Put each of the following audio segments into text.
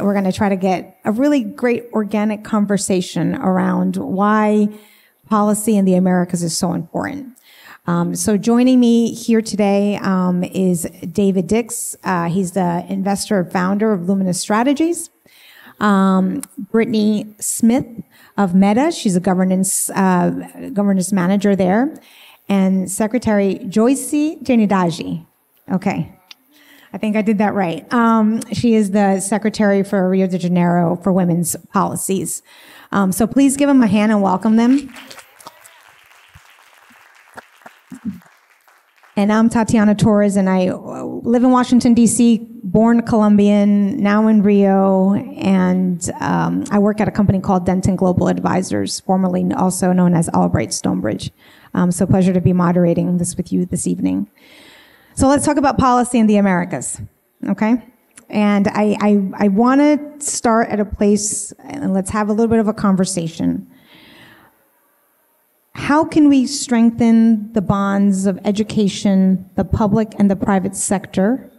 we're going to try to get a really great organic conversation around why policy in the Americas is so important. So joining me here today is David Dix. He's the investor and founder of Luminous Strategies. Brittany Smith of Meta. She's a governance manager there. And Secretary Joyce Janidaji. Okay. I think I did that right. She is the Secretary for Rio de Janeiro for Women's Policies. So please give them a hand and welcome them. And I'm Tatiana Torres, and I live in Washington, D.C., born Colombian, now in Rio, and I work at a company called Denton Global Advisors, formerly also known as Albright Stonebridge. So pleasure to be moderating this with you this evening. So let's talk about policy in the Americas, okay? And I want to start at a place, and let's have a little bit of a conversation. How can we strengthen the bonds of education, the public and the private sector,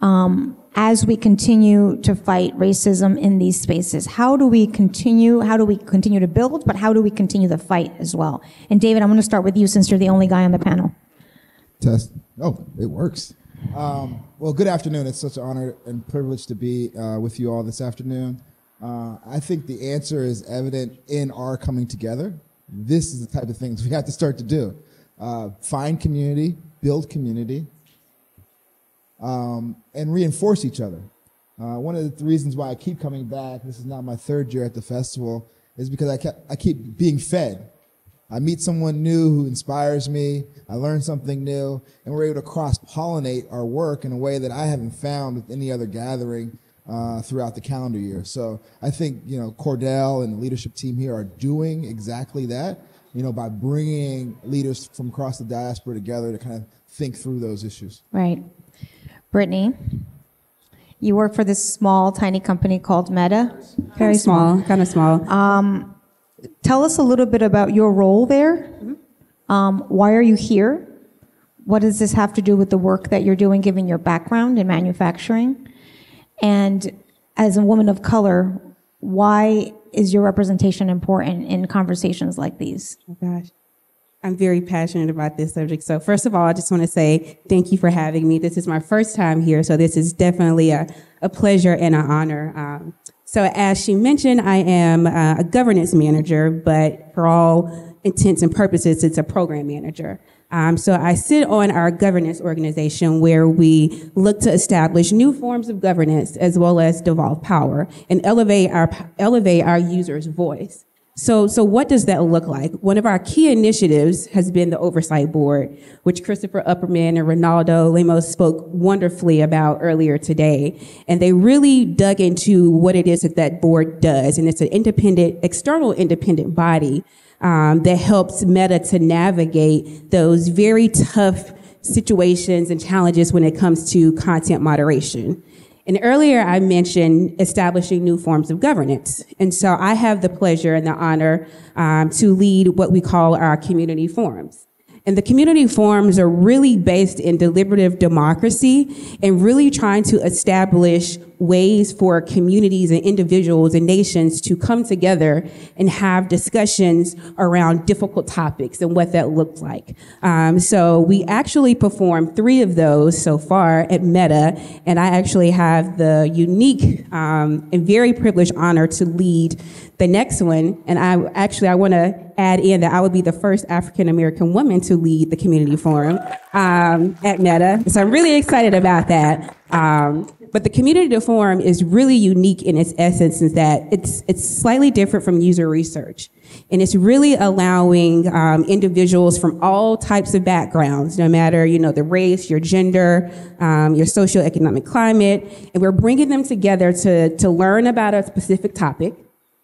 as we continue to fight racism in these spaces? How do we continue to build, but how do we continue the fight as well? And David, I'm going to start with you since you're the only guy on the panel. Test. Oh, it works. Well, good afternoon. It's such an honor and privilege to be with you all this afternoon. I think the answer is evident in our coming together. This is the type of things we have to start to do. Find community, build community, and reinforce each other. One of the reasons why I keep coming back, this is now my third year at the festival, is because I keep being fed. I meet someone new who inspires me, I learn something new, and we're able to cross-pollinate our work in a way that I haven't found with any other gathering throughout the calendar year. So I think, Cordell and the leadership team here are doing exactly that, by bringing leaders from across the diaspora together to kind of think through those issues. Right. Brittany, you work for this small, tiny company called Meta. Very small, kind of small. Tell us a little bit about your role there. Why are you here? What does this have to do with the work that you're doing, given your background in manufacturing? And as a woman of color, why is your representation important in conversations like these? Oh, gosh. I'm very passionate about this subject. So first of all, I just want to say thank you for having me. This is my first time here, so this is definitely a pleasure and an honor. So as she mentioned, I am a governance manager, but for all intents and purposes, it's a program manager. So I sit on our governance organization where we look to establish new forms of governance as well as devolve power and elevate our users' voice. So what does that look like? One of our key initiatives has been the Oversight Board, which Christopher Upperman and Ronaldo Lemos spoke wonderfully about earlier today. And they really dug into what it is that board does. And it's an external independent body that helps Meta to navigate those very tough situations and challenges when it comes to content moderation. And earlier I mentioned establishing new forms of governance. And so I have the pleasure and the honor to lead what we call our community forums. And the community forums are really based in deliberative democracy and really trying to establish ways for communities and individuals and nations to come together and have discussions around difficult topics and what that looks like. So we actually performed 3 of those so far at Meta, and I actually have the unique and very privileged honor to lead the next one. And I want to add in that I would be the first African-American woman to lead the community forum at Meta. So I'm really excited about that. But the community forum is really unique in its essence, is that it's slightly different from user research. And it's really allowing individuals from all types of backgrounds, no matter, the race, your gender, your socioeconomic climate, and we're bringing them together to learn about a specific topic.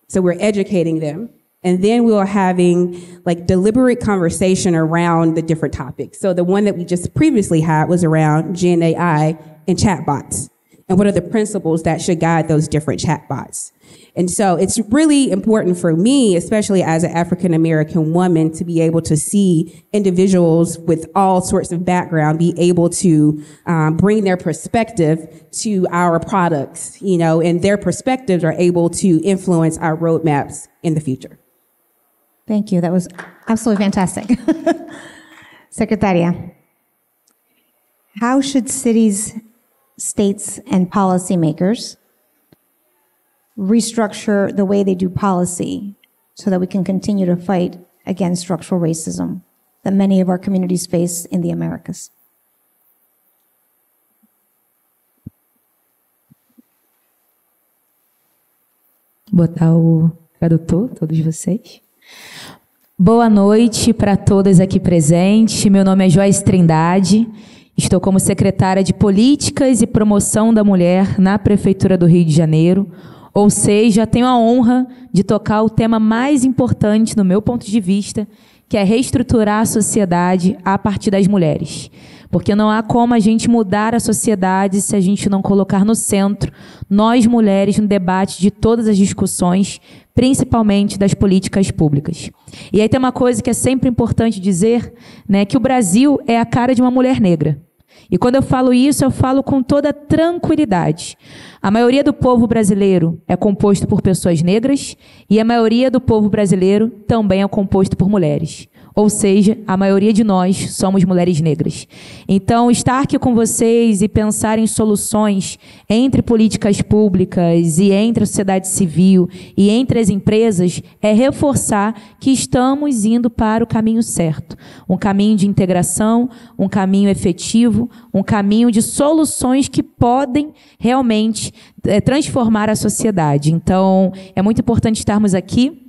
So we're educating them. And then we were having deliberate conversation around the different topics. So the one that we just previously had was around Gen AI and chatbots. and what are the principles that should guide those different chatbots. And so it's really important for me, especially as an African-American woman, to be able to see individuals with all sorts of background be able to bring their perspective to our products, and their perspectives are able to influence our roadmaps in the future. Thank you. That was absolutely fantastic. Secretaria, how should cities, states, and policymakers restructure the way they do policy so that we can continue to fight against structural racism that many of our communities face in the Americas? Botar o tradutor, todos vocês. Boa noite para todas aqui presentes. Meu nome é Joyce Trindade. Estou como secretária de Políticas e Promoção da Mulher na Prefeitura do Rio de Janeiro. Ou seja, tenho a honra de tocar o tema mais importante, no meu ponto de vista, que é reestruturar a sociedade a partir das mulheres. Porque não há como a gente mudar a sociedade se a gente não colocar no centro nós, mulheres, no debate de todas as discussões, principalmente das políticas públicas. E aí tem uma coisa que é sempre importante dizer, né, que o Brasil é a cara de uma mulher negra. E quando eu falo isso, eu falo com toda tranquilidade. A maioria do povo brasileiro é composto por pessoas negras e a maioria do povo brasileiro também é composto por mulheres. Ou seja, a maioria de nós somos mulheres negras. Então, estar aqui com vocês e pensar em soluções entre políticas públicas e entre a sociedade civil e entre as empresas é reforçar que estamos indo para o caminho certo. Um caminho de integração, um caminho efetivo, um caminho de soluções que podem realmente transformar a sociedade. Então, é muito importante estarmos aqui.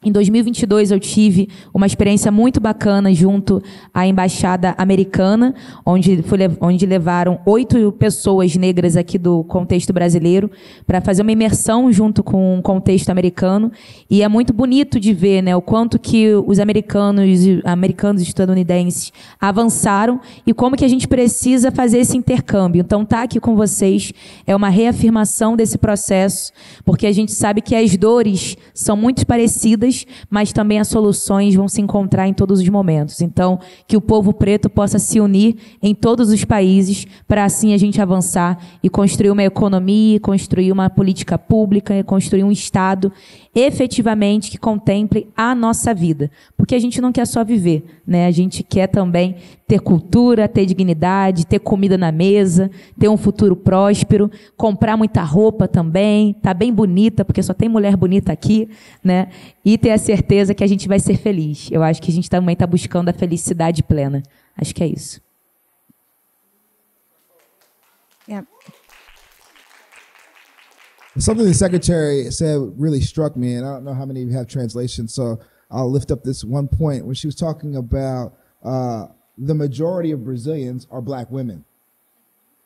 Em 2022, eu tive uma experiência muito bacana junto à Embaixada Americana, onde levaram 8 pessoas negras aqui do contexto brasileiro para fazer uma imersão junto com o contexto americano. E é muito bonito de ver, né, o quanto que os americanos e estadunidenses avançaram e como que a gente precisa fazer esse intercâmbio. Então, estar aqui com vocês é uma reafirmação desse processo, porque a gente sabe que as dores são muito parecidas, mas também as soluções vão se encontrar em todos os momentos. Então, que o povo preto possa se unir em todos os países para assim a gente avançar e construir uma economia, construir uma política pública, construir um Estado efetivamente que contemple a nossa vida. Porque a gente não quer só viver, né? A gente quer também ter cultura, ter dignidade, ter comida na mesa, ter um futuro próspero, comprar muita roupa também, tá bem bonita, porque só tem mulher bonita aqui, né? E ter a certeza que a gente vai ser feliz. Eu acho que a gente também está buscando a felicidade plena. Acho que é isso. Yeah. Something the secretary said really struck me, and I don't know how many of you have translation, so I'll lift up this one point when she was talking about the majority of Brazilians are black women.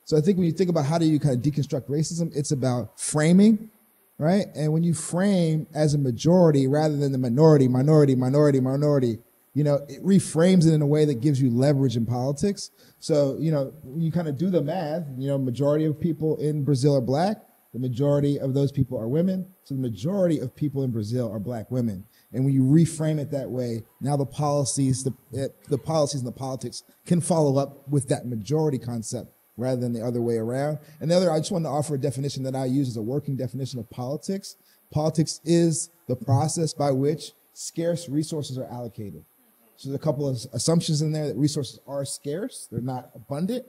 So I think when you think about how do you kind of deconstruct racism, it's about framing, right? And when you frame as a majority rather than the minority, it reframes it in a way that gives you leverage in politics. So, when you kind of do the math, majority of people in Brazil are black. The majority of those people are women. So the majority of people in Brazil are black women. And when you reframe it that way, now the policies and the politics can follow up with that majority concept rather than the other way around. And I just wanted to offer a definition that I use as a working definition of politics. Politics is the process by which scarce resources are allocated. So there's a couple of assumptions in there that resources are scarce. They're not abundant.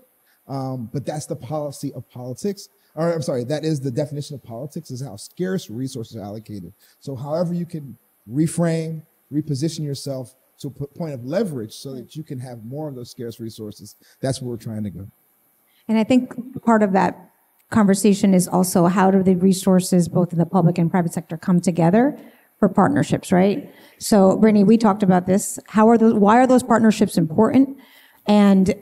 But that's the policy of politics. That is the definition of politics, is how scarce resources are allocated. So however you can reframe, reposition yourself to a point of leverage so that you can have more of those scarce resources, that's where we're trying to go. And I think part of that conversation is also how do the resources, both in the public and private sector, come together for partnerships, right? So, Brittany, we talked about this. Why are those partnerships important? And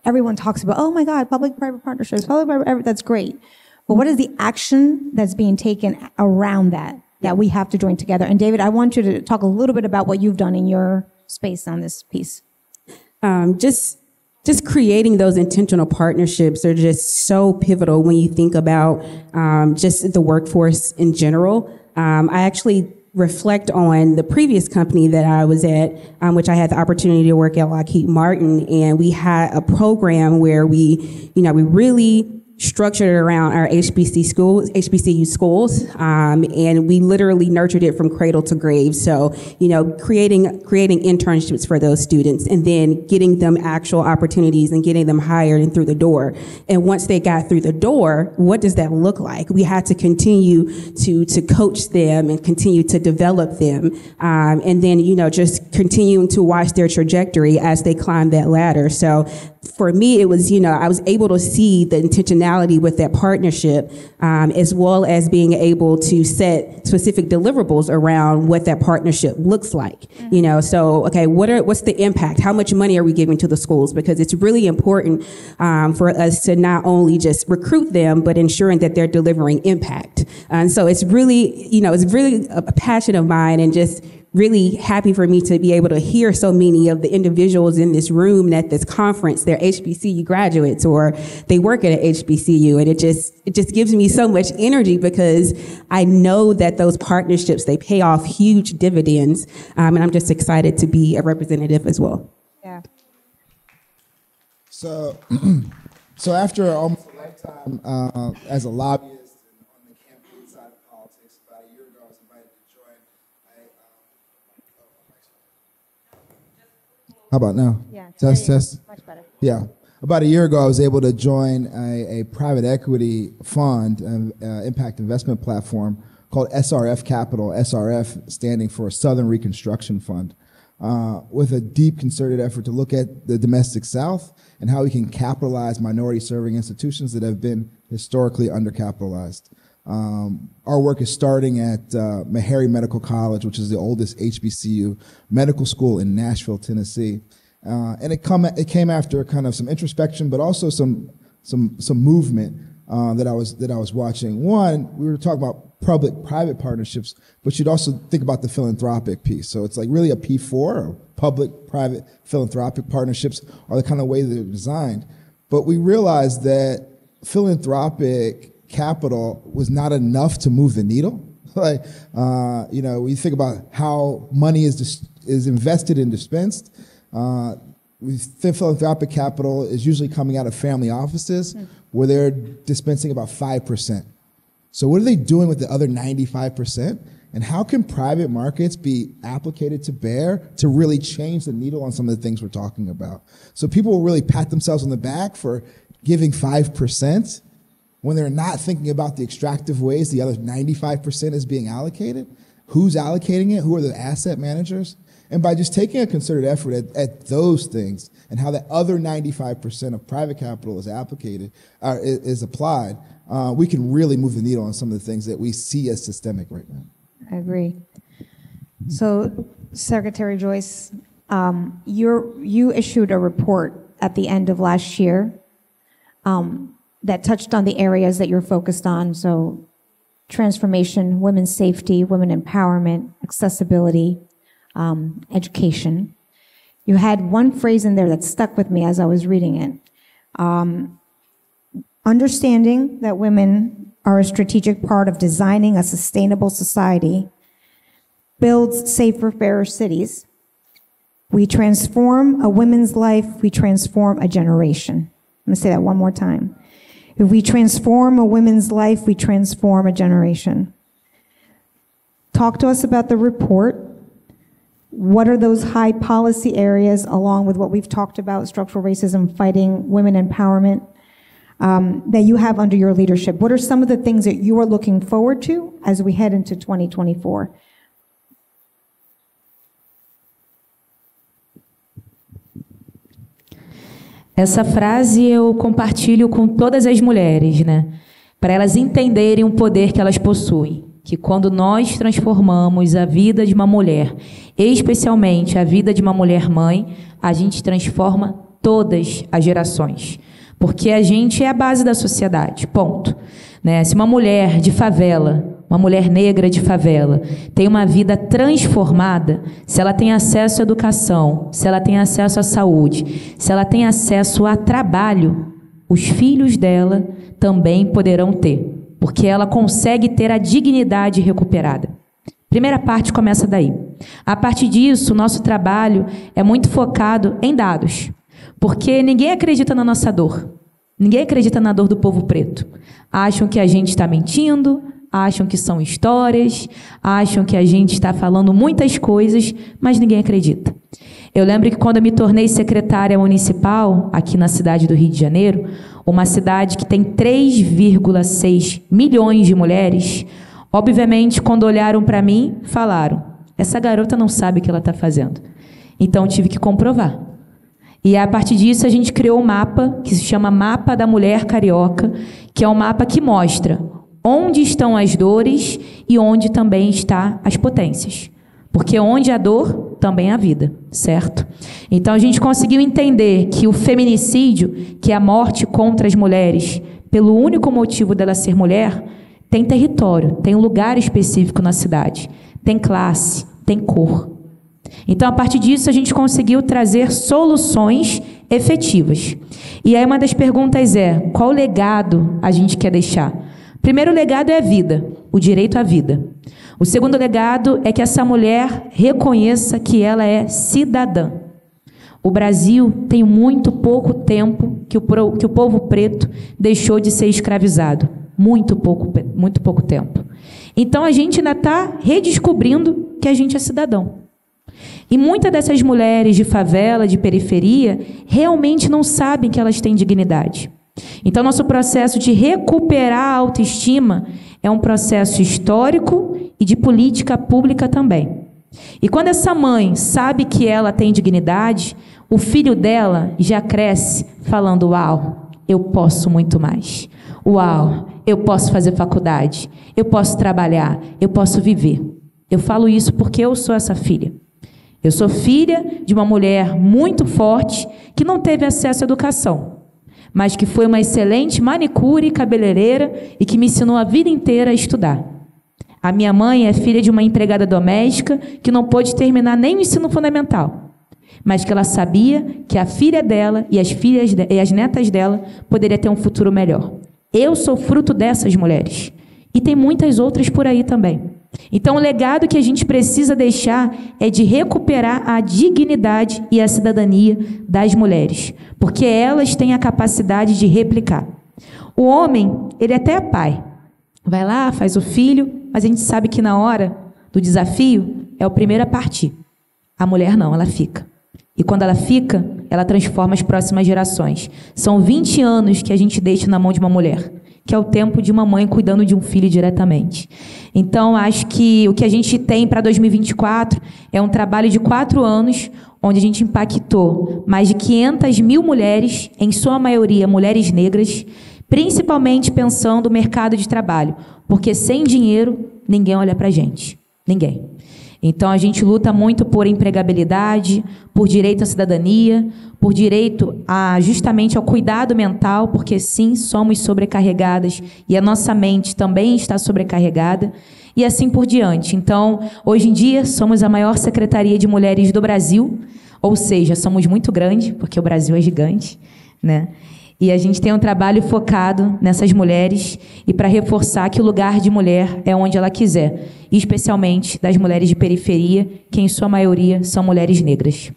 everyone talks about, oh my God, public-private partnerships, that's great. But what is the action that's being taken around that we have to join together? And David, I want you to talk a little bit about what you've done in your space on this piece. Just just creating those intentional partnerships are just so pivotal when you think about just the workforce in general. I actually reflect on the previous company that I was at, which I had the opportunity to work at Lockheed Martin, and we had a program where we really structured it around our HBCU schools, and we literally nurtured it from cradle to grave. So, creating internships for those students, and then getting them actual opportunities and getting them hired and through the door. And once they got through the door, what does that look like? We had to continue to coach them and continue to develop them, and then just continuing to watch their trajectory as they climb that ladder. So for me, it was, I was able to see the intentionality with that partnership, as well as being able to set specific deliverables around what that partnership looks like. So, okay, what's the impact? How much money are we giving to the schools? Because it's really important for us to not only just recruit them, but ensuring that they're delivering impact. And so it's really, it's really a passion of mine, and just really happy for me to be able to hear so many of the individuals in this room and at this conference. They're HBCU graduates, or they work at an HBCU, and it just gives me so much energy, because I know that those partnerships, they pay off huge dividends, and I'm just excited to be a representative as well. Yeah. So after almost a lifetime as a lobbyist on the campaign side of politics, about a year ago I was invited to join. How about now? Yeah. Test. Much better. Yeah. About a year ago, I was able to join a private equity fund, impact investment platform called SRF Capital, SRF standing for Southern Reconstruction Fund, with a deep concerted effort to look at the domestic South and how we can capitalize minority-serving institutions that have been historically undercapitalized. Our work is starting at Meharry Medical College, which is the oldest HBCU medical school in Nashville, Tennessee. And it came after kind of some introspection, but also some movement that I was watching. One, we were talking about public-private partnerships, but you'd also think about the philanthropic piece. So it's like really a P4, or public-private philanthropic partnerships are the kind of way that they're designed. But we realized that philanthropic capital was not enough to move the needle. Like, we think about how money is invested and dispensed. Philanthropic capital is usually coming out of family offices, where they're dispensing about 5%. So what are they doing with the other 95%? And how can private markets be applicated to bear to really change the needle on some of the things we're talking about? So people will really pat themselves on the back for giving 5%, when they're not thinking about the extractive ways the other 95% is being allocated. Who's allocating it? Who are the asset managers? And by just taking a concerted effort at those things, and how the other 95% of private capital is applied, we can really move the needle on some of the things that we see as systemic right now. I agree. So, Secretary Joyce, you issued a report at the end of last year that touched on the areas that you're focused on. So, transformation, women's safety, women empowerment, accessibility, education. You had one phrase in there that stuck with me as I was reading it. Understanding that women are a strategic part of designing a sustainable society builds safer, fairer cities. We transform a woman's life, we transform a generation. I'm going to say that one more time. If we transform a woman's life, we transform a generation. Talk to us about the report. What are those high policy areas, along with what we've talked about, structural racism, fighting, women empowerment, that you have under your leadership? What are some of the things that you are looking forward to as we head into 2024? Essa frase eu compartilho com todas as mulheres, né? Para elas entenderem o poder que elas possuem. Que quando nós transformamos a vida de uma mulher, especialmente a vida de uma mulher mãe, a gente transforma todas as gerações. Porque a gente é a base da sociedade, ponto. Né? Se uma mulher de favela, uma mulher negra de favela, tem uma vida transformada se ela tem acesso à educação, se ela tem acesso à saúde, se ela tem acesso a trabalho, os filhos dela também poderão ter, porque ela consegue ter a dignidade recuperada. Primeira parte começa daí. A partir disso, o nosso trabalho é muito focado em dados, porque ninguém acredita na nossa dor. Ninguém acredita na dor do povo preto. Acham que a gente está mentindo, acham que são histórias, acham que a gente está falando muitas coisas, mas ninguém acredita. Eu lembro que quando eu me tornei secretária municipal, aqui na cidade do Rio de Janeiro, uma cidade que tem 3,6 milhões de mulheres, obviamente, quando olharam para mim, falaram, essa garota não sabe o que ela está fazendo. Então, eu tive que comprovar. E, a partir disso, a gente criou um mapa, que se chama Mapa da Mulher Carioca, que é um mapa que mostra onde estão as dores e onde também estão as potências. Porque onde há dor, também há vida, certo? Então, a gente conseguiu entender que o feminicídio, que é a morte contra as mulheres, pelo único motivo dela ser mulher, tem território, tem um lugar específico na cidade, tem classe, tem cor. Então, a partir disso, a gente conseguiu trazer soluções efetivas. E aí uma das perguntas é, qual legado a gente quer deixar? O primeiro legado é a vida, o direito à vida. O segundo legado é que essa mulher reconheça que ela é cidadã. O Brasil tem muito pouco tempo que o povo preto deixou de ser escravizado. Muito pouco tempo. Então, a gente ainda está redescobrindo que a gente é cidadão. E muitas dessas mulheres de favela, de periferia, realmente não sabem que elas têm dignidade. Então, nosso processo de recuperar a autoestima é um processo histórico e de política pública também. E quando essa mãe sabe que ela tem dignidade, o filho dela já cresce falando, uau, eu posso muito mais. Uau, eu posso fazer faculdade, eu posso trabalhar, eu posso viver. Eu falo isso porque eu sou essa filha. Eu sou filha de uma mulher muito forte que não teve acesso à educação, mas que foi uma excelente manicure e cabeleireira e que me ensinou a vida inteira a estudar. A minha mãe é filha de uma empregada doméstica que não pôde terminar nem o ensino fundamental, mas que ela sabia que a filha dela e as netas dela poderiam ter um futuro melhor. Eu sou fruto dessas mulheres. E tem muitas outras por aí também. Então, o legado que a gente precisa deixar é de recuperar a dignidade e a cidadania das mulheres, porque elas têm a capacidade de replicar. O homem, ele até é pai. Vai lá, faz o filho, mas a gente sabe que na hora do desafio é o primeiro a partir. A mulher não, ela fica. E quando ela fica, ela transforma as próximas gerações. São 20 anos que a gente deixa na mão de uma mulher, que é o tempo de uma mãe cuidando de um filho diretamente. Então, acho que o que a gente tem para 2024 é um trabalho de 4 anos, onde a gente impactou mais de 500 mil mulheres, em sua maioria mulheres negras, principalmente pensando no mercado de trabalho, porque sem dinheiro, ninguém olha para a gente. Ninguém. Então, a gente luta muito por empregabilidade, por direito à cidadania, por direito justamente ao cuidado mental, porque sim, somos sobrecarregadas e a nossa mente também está sobrecarregada, e assim por diante. Então, hoje em dia, somos a maior secretaria de mulheres do Brasil, ou seja, somos muito grande, porque o Brasil é gigante, né? E a gente tem um trabalho focado nessas mulheres e para reforçar que o lugar de mulher é onde ela quiser, e especialmente das mulheres de periferia, que em sua maioria são mulheres negras.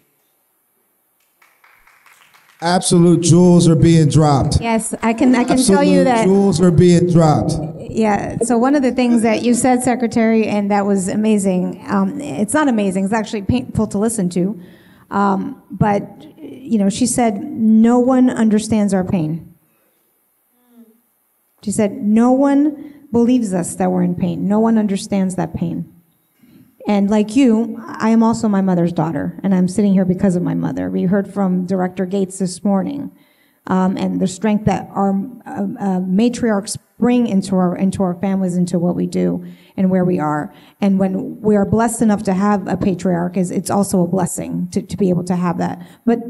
Absolute jewels are being dropped. Yes, I can tell you that. Jewels are being dropped. Yeah, so one of the things that you said, Secretary, and that was amazing, it's not amazing, it's actually painful to listen to, but you know, she said, no one understands our pain. She said, no one believes us that we're in pain. No one understands that pain. And like you, I am also my mother's daughter, and I'm sitting here because of my mother. We heard from Director Gates this morning, and the strength that our matriarchs bring into our families, into what we do and where we are. And when we are blessed enough to have a patriarch, it's also a blessing to be able to have that. But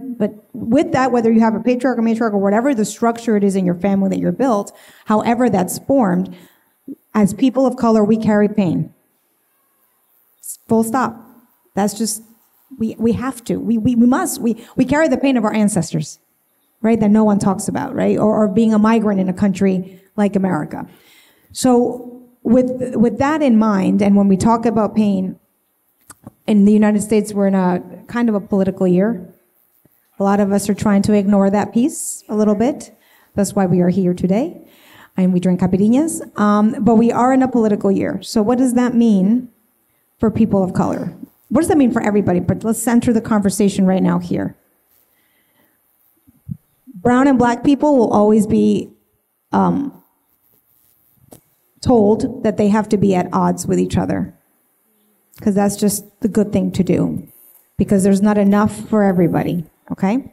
with that, whether you have a patriarch or matriarch or whatever the structure it is in your family that you're built, however that's formed, As people of color, we carry pain. Full stop. That's just, we have to. We must. We carry the pain of our ancestors, right? That no one talks about, right? Or being a migrant in a country like America. So with that in mind, and when we talk about pain, in the United States, we're in a kind of a political year. A lot of us are trying to ignore that piece a little bit. That's why we are here today. And we drink caipirinhas. But we are in a political year. So what does that mean for people of color? What does that mean for everybody? But let's center the conversation right now here. Brown and black people will always be told that they have to be at odds with each other, because that's just the good thing to do, because there's not enough for everybody, okay?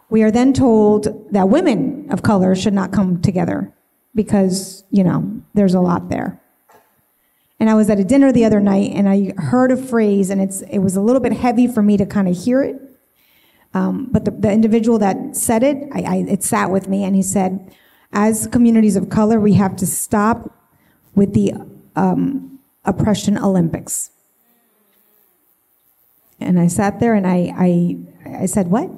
We are then told that women of color should not come together because, there's a lot there. And I was at a dinner the other night and I heard a phrase, and it was a little bit heavy for me to kind of hear it. But the individual that said it, it sat with me, and he said, as communities of color, we have to stop with the oppression Olympics. And I sat there and I said, what?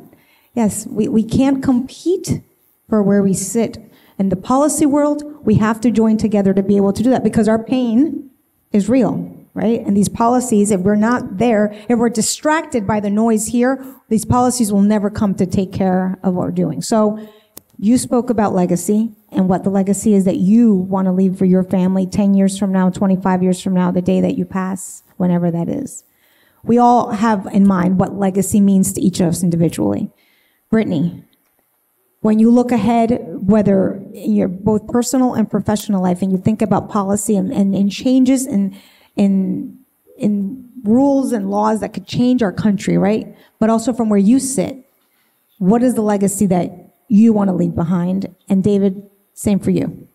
Yes, we can't compete for where we sit. In the policy world, we have to join together to be able to do that, because our pain is real, right? And these policies, if we're not there, if we're distracted by the noise here, these policies will never come to take care of what we're doing. So you spoke about legacy, and what the legacy is that you want to leave for your family 10 years from now, 25 years from now, the day that you pass, whenever that is. We all have in mind what legacy means to each of us individually. Brittany, when you look ahead, whether in your both personal and professional life, and you think about policy and changes in rules and laws that could change our country, right? But also from where you sit, what is the legacy that you want to leave behind? And David, same for you.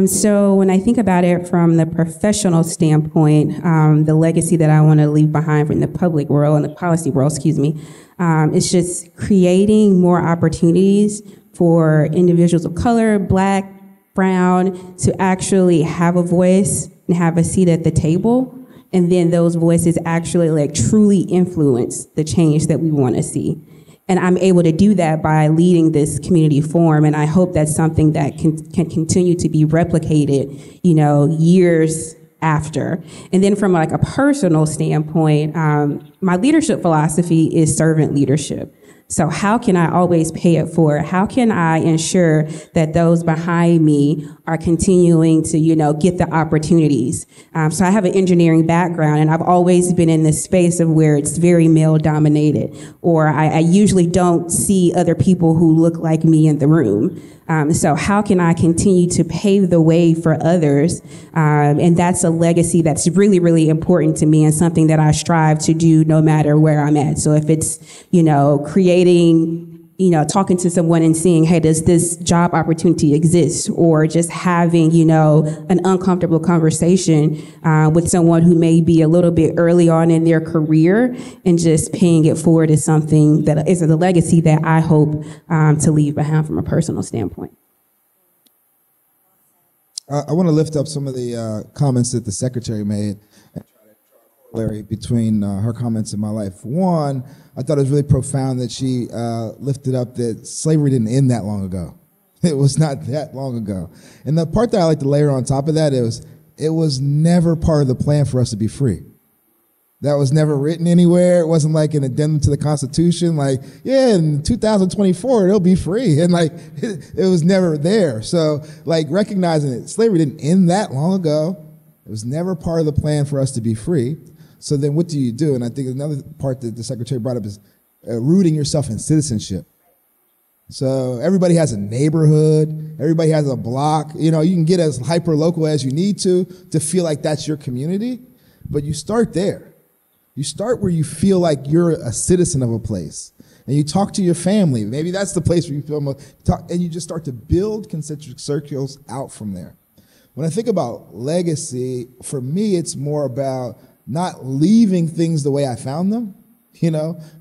So when I think about it from the professional standpoint, the legacy that I want to leave behind from the public world and the policy world, it's just creating more opportunities for individuals of color, black, brown, to actually have a voice and have a seat at the table. And then those voices actually truly influence the change that we want to see. And I'm able to do that by leading this community forum. And I hope that's something that can continue to be replicated, years after. And then from a personal standpoint, my leadership philosophy is servant leadership. So how can I always pay it forward? How can I ensure that those behind me are continuing to, get the opportunities? So I have an engineering background, and I've always been in this space of where it's very male dominated, or I usually don't see other people who look like me in the room. So how can I continue to pave the way for others? And that's a legacy that's really, really important to me, and something that I strive to do no matter where I'm at. So if it's, creating, talking to someone and seeing, hey, does this job opportunity exist? Or just having, an uncomfortable conversation with someone who may be a little bit early on in their career, and just paying it forward is something that is the legacy that I hope to leave behind from a personal standpoint. I want to lift up some of the comments that the secretary made and try to draw a corollary between her comments and my life. One, I thought it was really profound that she lifted up that slavery didn't end that long ago. It was not that long ago. And the part that I like to layer on top of that is it was never part of the plan for us to be free. That was never written anywhere. It wasn't like an addendum to the Constitution, in 2024, it'll be free. And it was never there. So recognizing that slavery didn't end that long ago. It was never part of the plan for us to be free. So then what do you do? And I think another part that the secretary brought up is rooting yourself in citizenship. So everybody has a neighborhood. Everybody has a block. You can get as hyper local as you need to feel like that's your community. But you start there. You start where you feel like you're a citizen of a place, and you talk to your family. Maybe that's the place where you feel and you just start to build concentric circles out from there. When I think about legacy, for me, it's more about not leaving things the way I found them,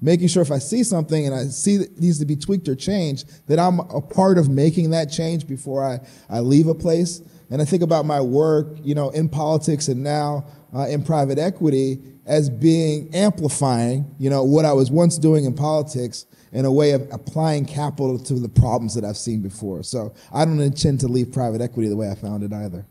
making sure if I see something and I see that it needs to be tweaked or changed, that I'm a part of making that change before I leave a place. And I think about my work, in politics and now in private equity as being amplifying, what I was once doing in politics in a way of applying capital to the problems that I've seen before. So I don't intend to leave private equity the way I found it either.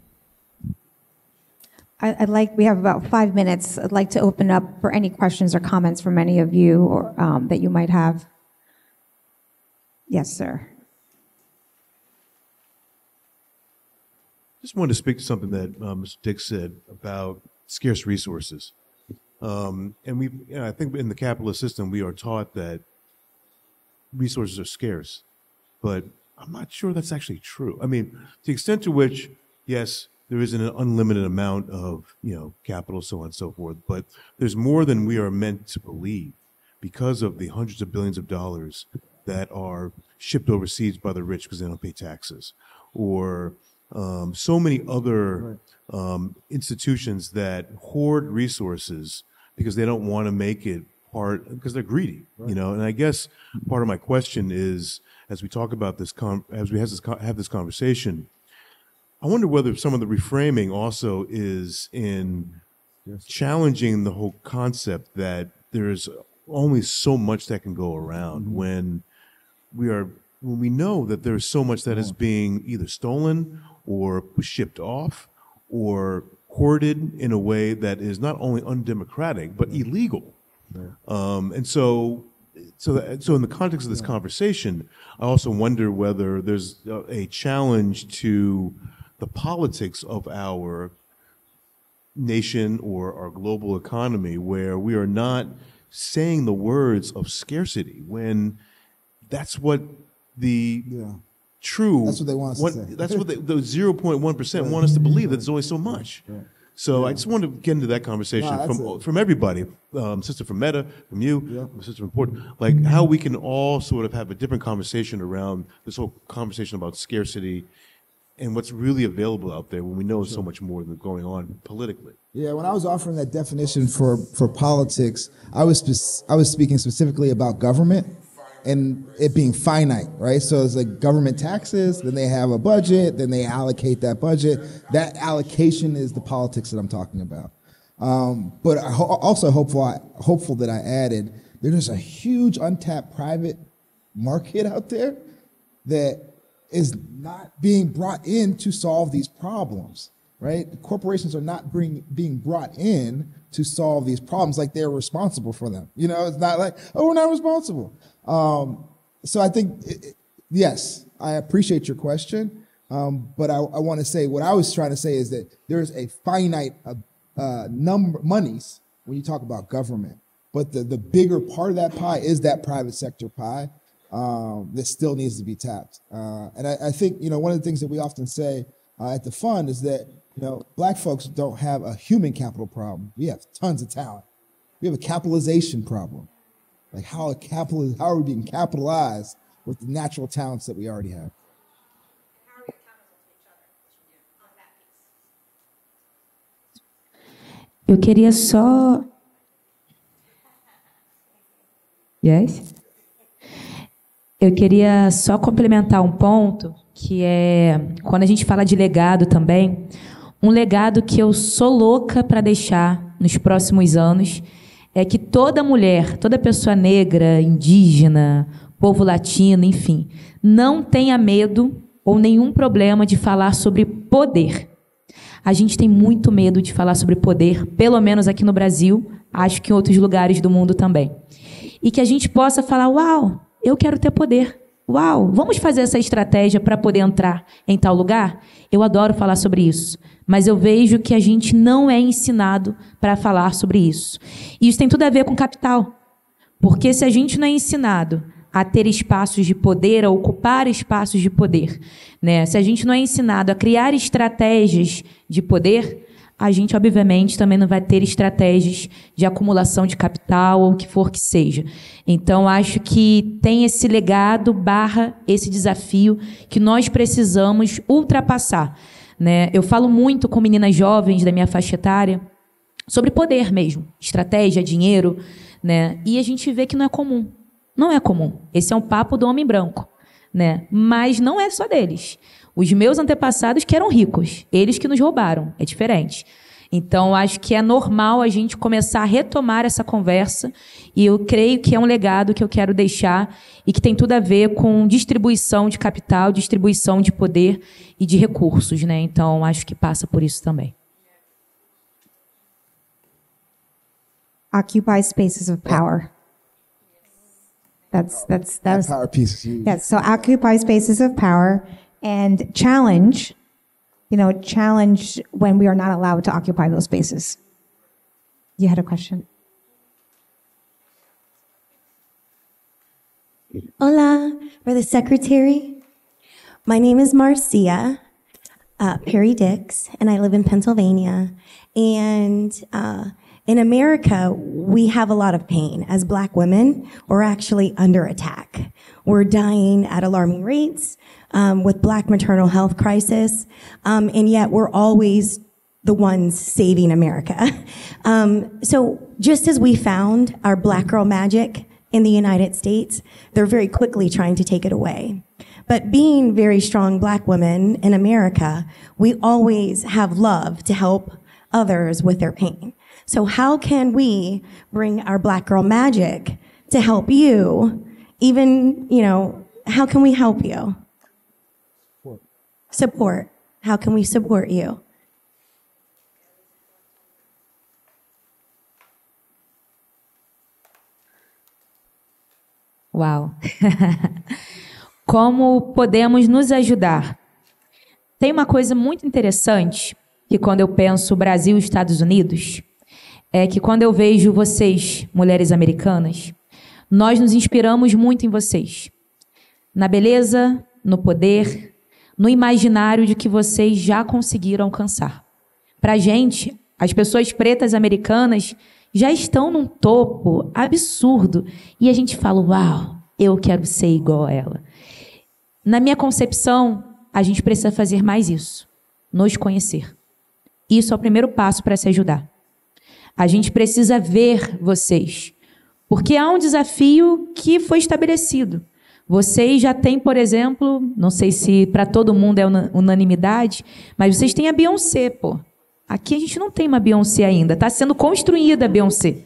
We have about 5 minutes. I'd like to open up for any questions or comments from any of you or, that you might have. Yes, sir. Just wanted to speak to something that Mr. Dick said about scarce resources. And I think in the capitalist system, we are taught that resources are scarce, but I'm not sure that's actually true. I mean, to the extent to which, yes, there isn't an unlimited amount of, capital, so on and so forth, but there's more than we are meant to believe because of the hundreds of billions of dollars that are shipped overseas by the rich because they don't pay taxes, or so many other institutions that hoard resources because they don't want to make it because they're greedy, And I guess part of my question is, as we talk about this, as we have this conversation, I wonder whether some of the reframing also is in challenging the whole concept that there's only so much that can go around when we know that there's so much that is being either stolen or shipped off or hoarded in a way that is not only undemocratic but illegal. And so in the context of this conversation, I also wonder whether there's a challenge to the politics of our nation or our global economy where we are not saying the words of scarcity when that's what the true. That's what they want us to say. That's what the 0.1% want us to believe that there's only so much. Right. So I just wanted to get into that conversation from everybody, Sister from Meta, from you, Sister from Port, like how we can all sort of have a different conversation around this whole conversation about scarcity and what's really available out there when we know so much more than going on politically. Yeah, when I was offering that definition for politics, I was speaking specifically about government and it being finite, right? So it's like government taxes, then they have a budget, then they allocate that budget. That allocation is the politics that I'm talking about. But I also hopeful that I added, there's a huge untapped private market out there that is not being brought in to solve these problems, right? Corporations are not being brought in to solve these problems like they're responsible for them. It's not like, oh, we're not responsible. So I think, yes, I appreciate your question, but I want to say what I was trying to say is that there's a finite number monies when you talk about government, but the bigger part of that pie is that private sector pie that still needs to be tapped. And I think one of the things that we often say at the fund is that Black folks don't have a human capital problem. We have tons of talent. We have a capitalization problem. Like how are we being capitalized with the natural talents that we already have? Eu queria só... Yes? Eu queria só complementar um ponto, que é, quando a gente fala de legado também, um legado que eu sou louca para deixar nos próximos anos é que toda mulher, toda pessoa negra, indígena, povo latino, enfim, não tenha medo ou nenhum problema de falar sobre poder. A gente tem muito medo de falar sobre poder, pelo menos aqui no Brasil, acho que em outros lugares do mundo também. E que a gente possa falar, uau, eu quero ter poder. Uau, vamos fazer essa estratégia para poder entrar em tal lugar? Eu adoro falar sobre isso, mas eu vejo que a gente não é ensinado para falar sobre isso. E isso tem tudo a ver com capital, porque se a gente não é ensinado a ter espaços de poder, a ocupar espaços de poder, né? Se a gente não é ensinado a criar estratégias de poder, a gente, obviamente, também não vai ter estratégias de acumulação de capital ou o que for que seja. Então, acho que tem esse legado / esse desafio que nós precisamos ultrapassar, né? Eu falo muito com meninas jovens da minha faixa etária sobre poder mesmo, estratégia, dinheiro, né? E a gente vê que não é comum. Não é comum. Esse é um papo do homem branco, né? Mas não é só deles. Os meus antepassados que eram ricos, eles que nos roubaram, é diferente. Então, acho que é normal a gente começar a retomar essa conversa e eu creio que é um legado que eu quero deixar e que tem tudo a ver com distribuição de capital, distribuição de poder e de recursos, né? Então, acho que passa por isso também. Occupy spaces of power. That's Power piece. yes. So occupy spaces of power and challenge. Challenge when we are not allowed to occupy those spaces. You had a question? Hola, for the secretary. My name is Marcia Perry Dix, and I live in Pennsylvania. And in America, we have a lot of pain. As Black women, we're actually under attack. We're dying at alarming rates with Black maternal health crisis, and yet we're always the ones saving America. So just as we found our Black girl magic in the United States, they're very quickly trying to take it away. But being very strong Black women in America, we always have love to help others with their pain. So how can we bring our Black girl magic to help you? Even, how can we help you? Support. How can we support you? Uau! Como podemos nos ajudar? Tem uma coisa muito interessante que quando eu penso Brasil e Estados Unidos, é que quando eu vejo vocês, mulheres americanas, nós nos inspiramos muito em vocês. Na beleza, no poder, no imaginário de que vocês já conseguiram alcançar. Para a gente, as pessoas pretas americanas já estão num topo absurdo. E a gente fala, uau, eu quero ser igual a ela. Na minha concepção, a gente precisa fazer mais isso. Nos conhecer. Isso é o primeiro passo para se ajudar. A gente precisa ver vocês. Porque há um desafio que foi estabelecido. Vocês já têm, por exemplo, não sei se para todo mundo é unanimidade, mas vocês têm a Beyoncé, pô. Aqui a gente não tem uma Beyoncé ainda. Está sendo construída a Beyoncé.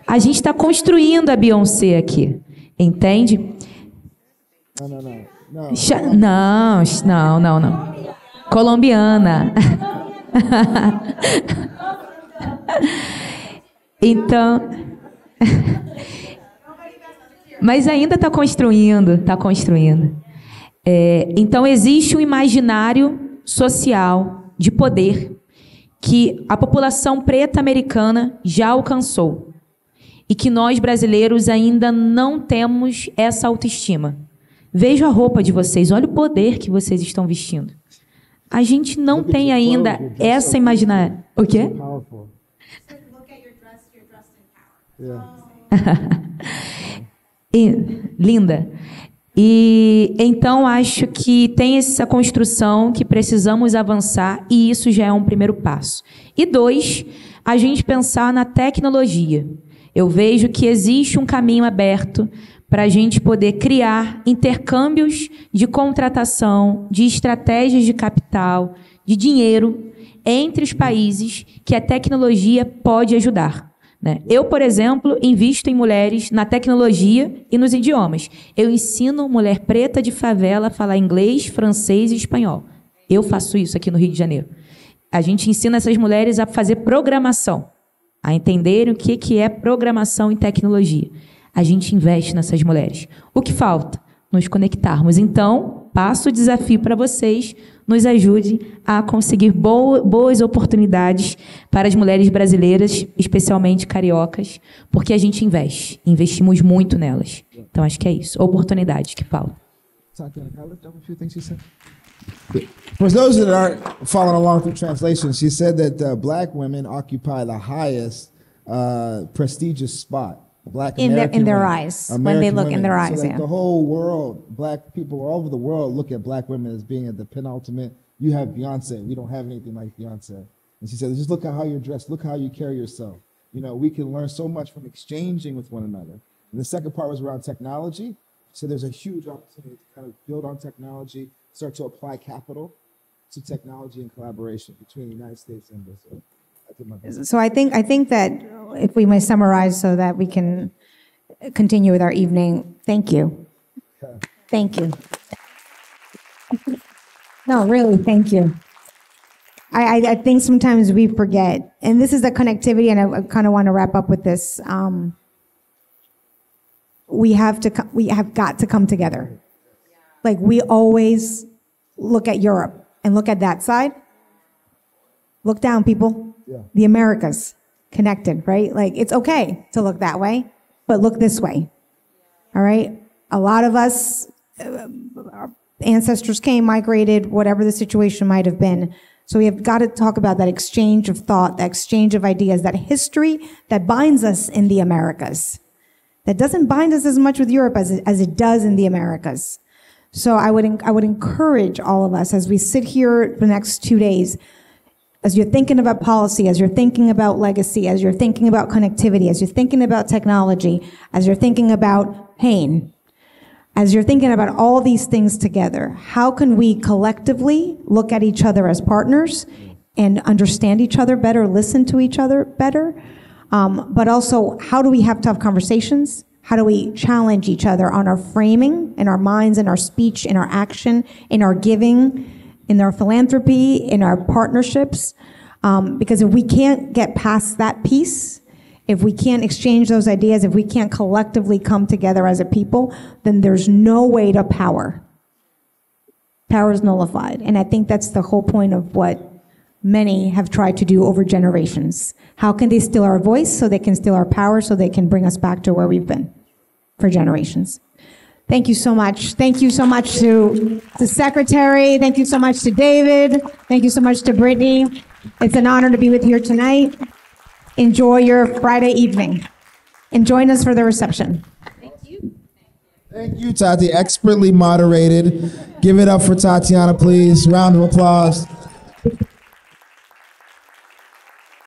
A gente está construindo a Beyoncé aqui. Entende? Não. Colombiana. Então... Mas ainda está construindo, então, existe um imaginário social de poder que a população preta americana já alcançou e que nós, brasileiros, ainda não temos essa autoestima. Veja a roupa de vocês, olha o poder que vocês estão vestindo. A gente não tem ainda essa imaginário. O quê? Linda. E então acho que tem essa construção que precisamos avançar e isso já é um primeiro passo. E 2, a gente pensar na tecnologia. Eu vejo que existe um caminho aberto para a gente poder criar intercâmbios de contratação, de estratégias de capital, de dinheiro entre os países que a tecnologia pode ajudar. Eu, por exemplo, invisto em mulheres na tecnologia e nos idiomas. Eu ensino mulher preta de favela a falar inglês, francês e espanhol. Eu faço isso aqui no Rio de Janeiro. A gente ensina essas mulheres a fazer programação, a entenderem o que é programação em tecnologia. A gente investe nessas mulheres. O que falta? Nos conectarmos. Então, passo o desafio para vocês, nos ajude a conseguir boas oportunidades para as mulheres brasileiras, especialmente cariocas, porque a gente investimos muito nelas. Então, acho que é isso, oportunidades que falam. For those that aren't following along through translation, she said that Black women occupy the highest prestigious spot. Black in American their women, eyes, American when they look women. in their eyes, so like yeah. the whole world, Black people all over the world look at Black women as being at the penultimate. You have Beyonce. We don't have anything like Beyonce. And she said, just look at how you're dressed. Look how you carry yourself. We can learn so much from exchanging with one another. And the second part was around technology. So there's a huge opportunity to kind of build on technology, start to apply capital to technology and collaboration between the United States and Brazil. I did my best. So I think that if we may summarize so that we can continue with our evening, thank you. Okay. Thank you. No, really, thank you. I think sometimes we forget, and this is the connectivity, and I kind of want to wrap up with this. We have got to come together. Like, we always look at Europe and look at that side. Look down, people. Yeah. The Americas connected, right? Like, it's okay to look that way, but look this way. All right? A lot of us, our ancestors came, migrated, whatever the situation might have been. So we have got to talk about that exchange of thought, that exchange of ideas, that history that binds us in the Americas. That doesn't bind us as much with Europe as it does in the Americas. So I would encourage all of us as we sit here the next 2 days, as you're thinking about policy, as you're thinking about legacy, as you're thinking about connectivity, as you're thinking about technology, as you're thinking about pain, as you're thinking about all these things together, how can we collectively look at each other as partners and understand each other better, listen to each other better? But also, how do we have tough conversations? How do we challenge each other on our framing, in our minds, in our speech, in our action, in our giving, in our philanthropy, in our partnerships? Because if we can't get past that piece, if we can't exchange those ideas, if we can't collectively come together as a people, then there's no way to power. Power is nullified. And I think that's the whole point of what many have tried to do over generations. How can they steal our voice so they can steal our power so they can bring us back to where we've been for generations? Thank you so much. Thank you so much to the secretary. Thank you so much to David. Thank you so much to Brittany. It's an honor to be with you here tonight. Enjoy your Friday evening and join us for the reception. Thank you, Tati. Expertly moderated. Give it up for Tatiana, please. Round of applause.